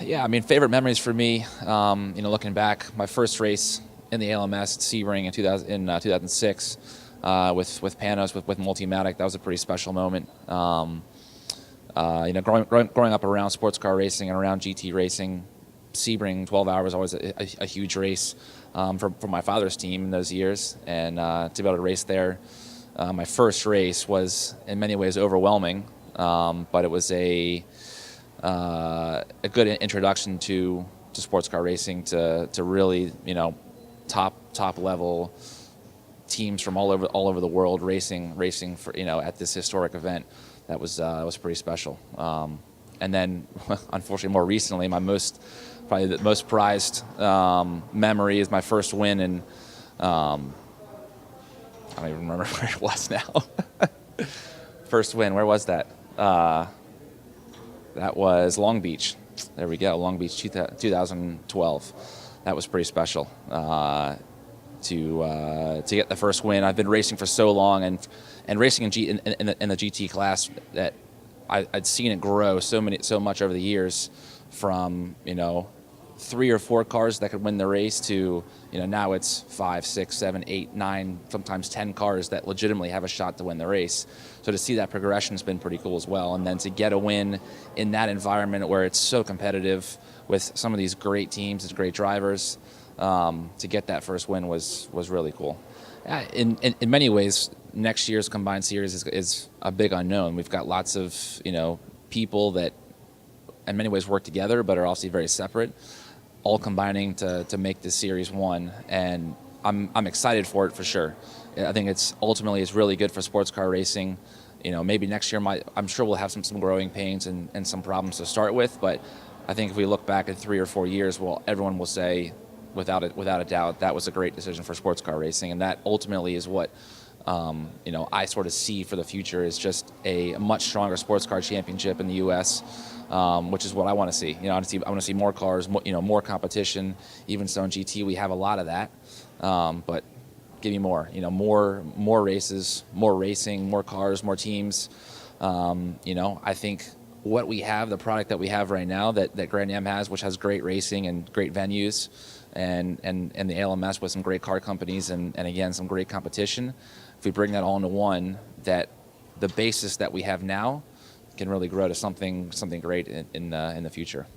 Yeah, I mean, favorite memories for me, looking back, my first race in the ALMS at Sebring in 2006 with Panos, with Multimatic, that was a pretty special moment. Growing up around sports car racing and around GT racing, Sebring 12 hours always a huge race for my father's team in those years, and to be able to race there. My first race was in many ways overwhelming, but it was a good introduction to sports car racing, to really top level teams from all over the world racing for at this historic event. That was pretty special. And then unfortunately more recently, probably the most prized memory is my first win in I don't even remember where it was now. First win, where was that? That was Long Beach. There we go, Long Beach 2012. That was pretty special to get the first win. I've been racing for so long and racing in the GT class that I'd seen it grow so much over the years, from 3 or 4 cars that could win the race to now it's 5, 6, 7, 8, 9, sometimes 10 cars that legitimately have a shot to win the race. So to see that progression has been pretty cool as well. And then to get a win in that environment where it's so competitive with some of these great teams, these great drivers, to get that first win was really cool. In many ways, next year's combined series is a big unknown. We've got lots of people that in many ways work together but are also very separate, all combining to make this series one, and I'm excited for it for sure. I think it's really good for sports car racing. Maybe next year I'm sure we'll have some growing pains and some problems to start with, but I think if we look back at 3 or 4 years, everyone will say without a doubt that was a great decision for sports car racing, and that ultimately is what I sort of see for the future, is just a much stronger sports car championship in the U.S., which is what I want to see. I want to see more cars, more competition. Even so in GT, we have a lot of that, but give me more. More races, more racing, more cars, more teams. I think what we have, the product that we have right now, that Grand Am has, which has great racing and great venues, and the ALMS with some great car companies and again some great competition. If we bring that all into one, that the basis that we have now can really grow to something great in the future.